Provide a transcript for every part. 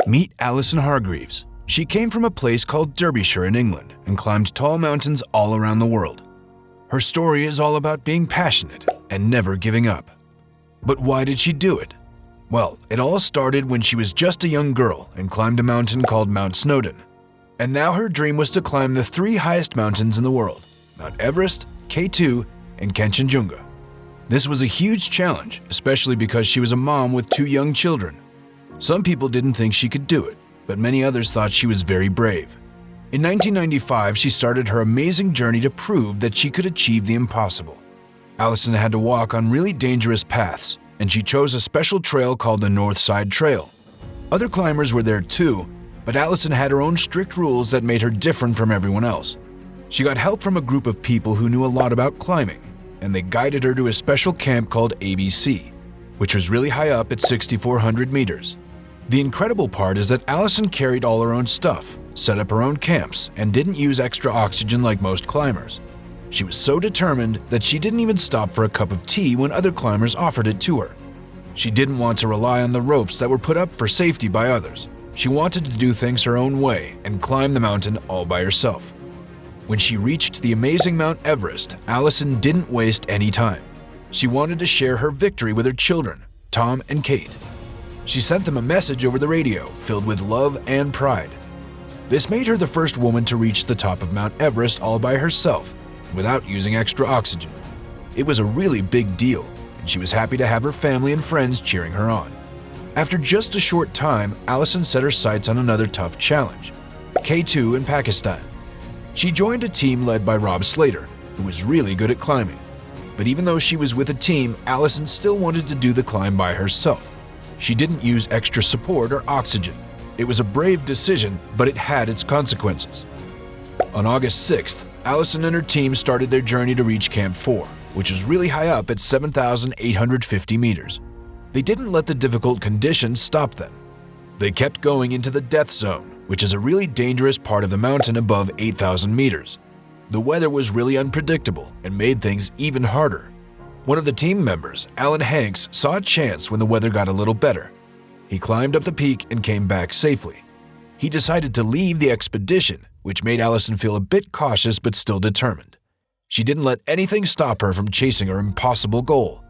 Meet Allison Hargreaves. She came from a place called Derbyshire in England and climbed tall mountains all around the world. Her story is all about being passionate and never giving up. But why did she do it? Well, it all started when she was just a young girl and climbed a mountain called Mount Snowdon. And now her dream was to climb the 3 highest mountains in the world: Mount Everest, K2, and Kanchenjunga. This was a huge challenge, especially because she was a mom with 2 young children. Some people didn't think she could do it, but many others thought she was very brave. In 1995, she started her amazing journey to prove that she could achieve the impossible. Allison had to walk on really dangerous paths, and she chose a special trail called the North Side Trail. Other climbers were there too, but Allison had her own strict rules that made her different from everyone else. She got help from a group of people who knew a lot about climbing, and they guided her to a special camp called ABC, which was really high up at 6,400 meters. The incredible part is that Allison carried all her own stuff, set up her own camps, and didn't use extra oxygen like most climbers. She was so determined that she didn't even stop for a cup of tea when other climbers offered it to her. She didn't want to rely on the ropes that were put up for safety by others. She wanted to do things her own way and climb the mountain all by herself. When she reached the amazing Mount Everest, Allison didn't waste any time. She wanted to share her victory with her children, Tom and Kate. She sent them a message over the radio filled with love and pride. This made her the first woman to reach the top of Mount Everest all by herself, without using extra oxygen. It was a really big deal, and she was happy to have her family and friends cheering her on. After just a short time, Allison set her sights on another tough challenge: K2 in Pakistan. She joined a team led by Rob Slater, who was really good at climbing. But even though she was with a team, Allison still wanted to do the climb by herself. She didn't use extra support or oxygen. It was a brave decision, but it had its consequences. On August 6th, Allison and her team started their journey to reach Camp 4, which was really high up at 7,850 meters. They didn't let the difficult conditions stop them. They kept going into the death zone, which is a really dangerous part of the mountain above 8,000 meters. The weather was really unpredictable and made things even harder. One of the team members, Alan Hanks, saw a chance when the weather got a little better. He climbed up the peak and came back safely. He decided to leave the expedition, which made Allison feel a bit cautious but still determined. She didn't let anything stop her from chasing her impossible goal.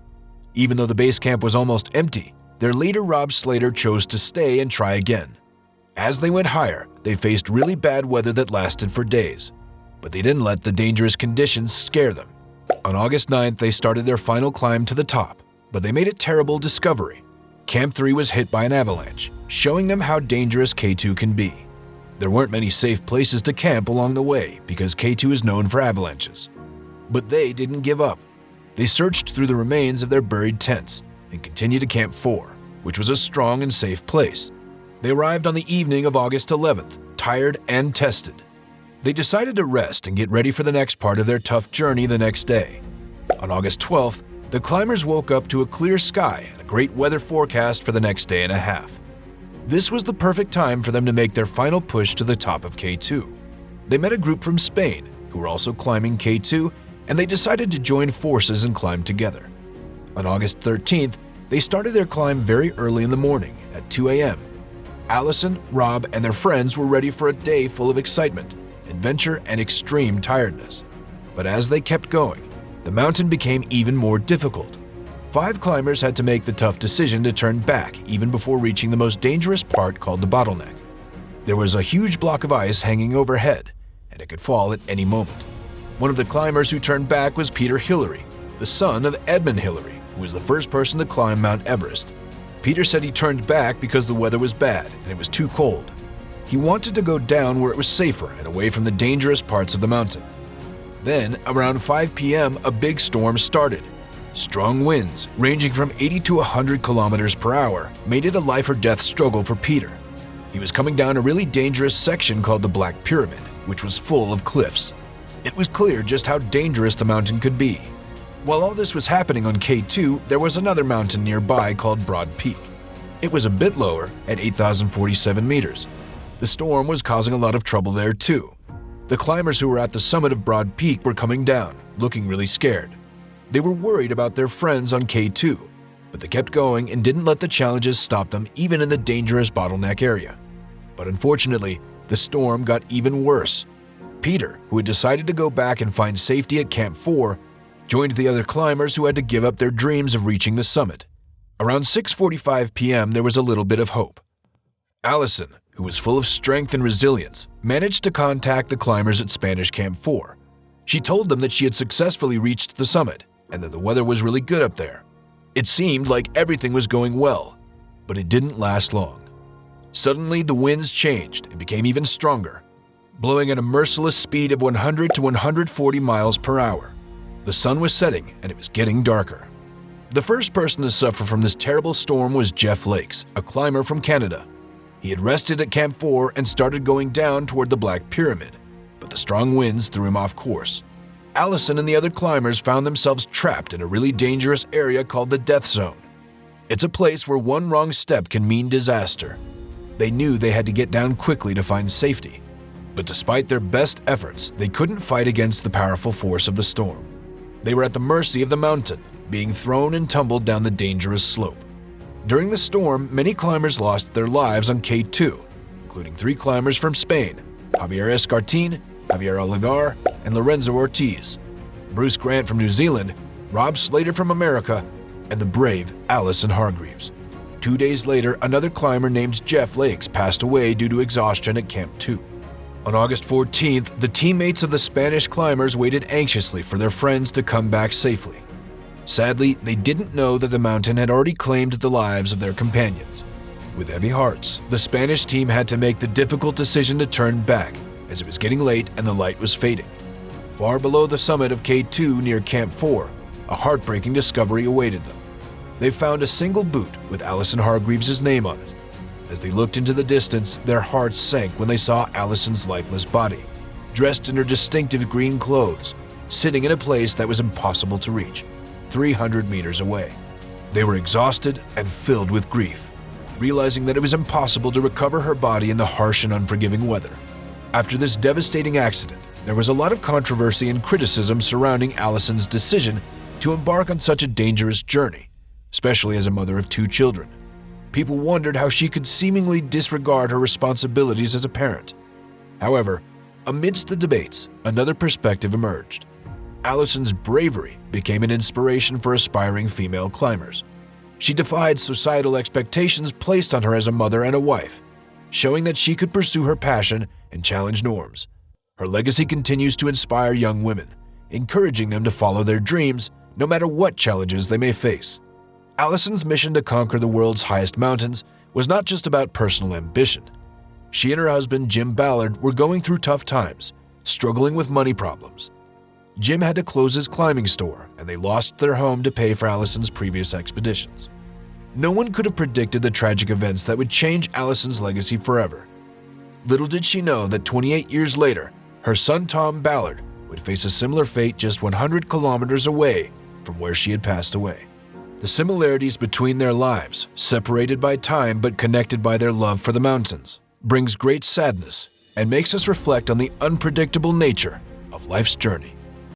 Even though the base camp was almost empty, their leader Rob Slater chose to stay and try again. As they went higher, they faced really bad weather that lasted for days, but they didn't let the dangerous conditions scare them. On August 9th, they started their final climb to the top, but they made a terrible discovery. Camp 3 was hit by an avalanche, showing them how dangerous K2 can be. There weren't many safe places to camp along the way because K2 is known for avalanches. But they didn't give up. They searched through the remains of their buried tents and continued to Camp 4, which was a strong and safe place. They arrived on the evening of August 11th, tired and tested. They decided to rest and get ready for the next part of their tough journey the next day. On August 12th, the climbers woke up to a clear sky and a great weather forecast for the next day and a half. This was the perfect time for them to make their final push to the top of K2. They met a group from Spain who were also climbing K2, and they decided to join forces and climb together. On August 13th, they started their climb very early in the morning at 2 a.m. Allison, Rob, and their friends were ready for a day full of excitement, adventure, and extreme tiredness. But as they kept going, the mountain became even more difficult. 5 climbers had to make the tough decision to turn back even before reaching the most dangerous part called the bottleneck. There was a huge block of ice hanging overhead, and it could fall at any moment. One of the climbers who turned back was Peter Hillary, the son of Edmund Hillary, who was the first person to climb Mount Everest. Peter said he turned back because the weather was bad and it was too cold. He wanted to go down where it was safer and away from the dangerous parts of the mountain. Then, around 5 p.m., a big storm started. Strong winds, ranging from 80 to 100 kilometers per hour, made it a life-or-death struggle for Peter. He was coming down a really dangerous section called the Black Pyramid, which was full of cliffs. It was clear just how dangerous the mountain could be. While all this was happening on K2, there was another mountain nearby called Broad Peak. It was a bit lower, at 8,047 meters. The storm was causing a lot of trouble there too. The climbers who were at the summit of Broad Peak were coming down, looking really scared. They were worried about their friends on K2, but they kept going and didn't let the challenges stop them even in the dangerous bottleneck area. But unfortunately, the storm got even worse. Peter, who had decided to go back and find safety at Camp 4, joined the other climbers who had to give up their dreams of reaching the summit. Around 6:45 p.m., there was a little bit of hope. Allison, who was full of strength and resilience, managed to contact the climbers at Spanish Camp 4. She told them that she had successfully reached the summit and that the weather was really good up there. It seemed like everything was going well, but it didn't last long. Suddenly, the winds changed and became even stronger, blowing at a merciless speed of 100 to 140 miles per hour. The sun was setting and it was getting darker. The first person to suffer from this terrible storm was Jeff Lakes, a climber from Canada. He had rested at Camp 4 and started going down toward the Black Pyramid, but the strong winds threw him off course. Allison and the other climbers found themselves trapped in a really dangerous area called the Death Zone. It's a place where one wrong step can mean disaster. They knew they had to get down quickly to find safety, but despite their best efforts, they couldn't fight against the powerful force of the storm. They were at the mercy of the mountain, being thrown and tumbled down the dangerous slope. During the storm, many climbers lost their lives on K2, including 3 climbers from Spain, Javier Escartin, Javier Olivar, and Lorenzo Ortiz, Bruce Grant from New Zealand, Rob Slater from America, and the brave Allison Hargreaves. 2 days later, another climber named Jeff Lakes passed away due to exhaustion at Camp 2. On August 14th, the teammates of the Spanish climbers waited anxiously for their friends to come back safely. Sadly, they didn't know that the mountain had already claimed the lives of their companions. With heavy hearts, the Spanish team had to make the difficult decision to turn back, as it was getting late and the light was fading. Far below the summit of K2 near Camp 4, a heartbreaking discovery awaited them. They found a single boot with Allison Hargreaves' name on it. As they looked into the distance, their hearts sank when they saw Allison's lifeless body, dressed in her distinctive green clothes, sitting in a place that was impossible to reach, 300 meters away. They were exhausted and filled with grief, realizing that it was impossible to recover her body in the harsh and unforgiving weather. After this devastating accident, there was a lot of controversy and criticism surrounding Allison's decision to embark on such a dangerous journey, especially as a mother of 2 children. People wondered how she could seemingly disregard her responsibilities as a parent. However, amidst the debates, another perspective emerged. Allison's bravery became an inspiration for aspiring female climbers. She defied societal expectations placed on her as a mother and a wife, showing that she could pursue her passion and challenge norms. Her legacy continues to inspire young women, encouraging them to follow their dreams no matter what challenges they may face. Allison's mission to conquer the world's highest mountains was not just about personal ambition. She and her husband, Jim Ballard, were going through tough times, struggling with money problems. Jim had to close his climbing store, and they lost their home to pay for Allison's previous expeditions. No one could have predicted the tragic events that would change Allison's legacy forever. Little did she know that 28 years later, her son Tom Ballard would face a similar fate just 100 kilometers away from where she had passed away. The similarities between their lives, separated by time but connected by their love for the mountains, brings great sadness and makes us reflect on the unpredictable nature of life's journey.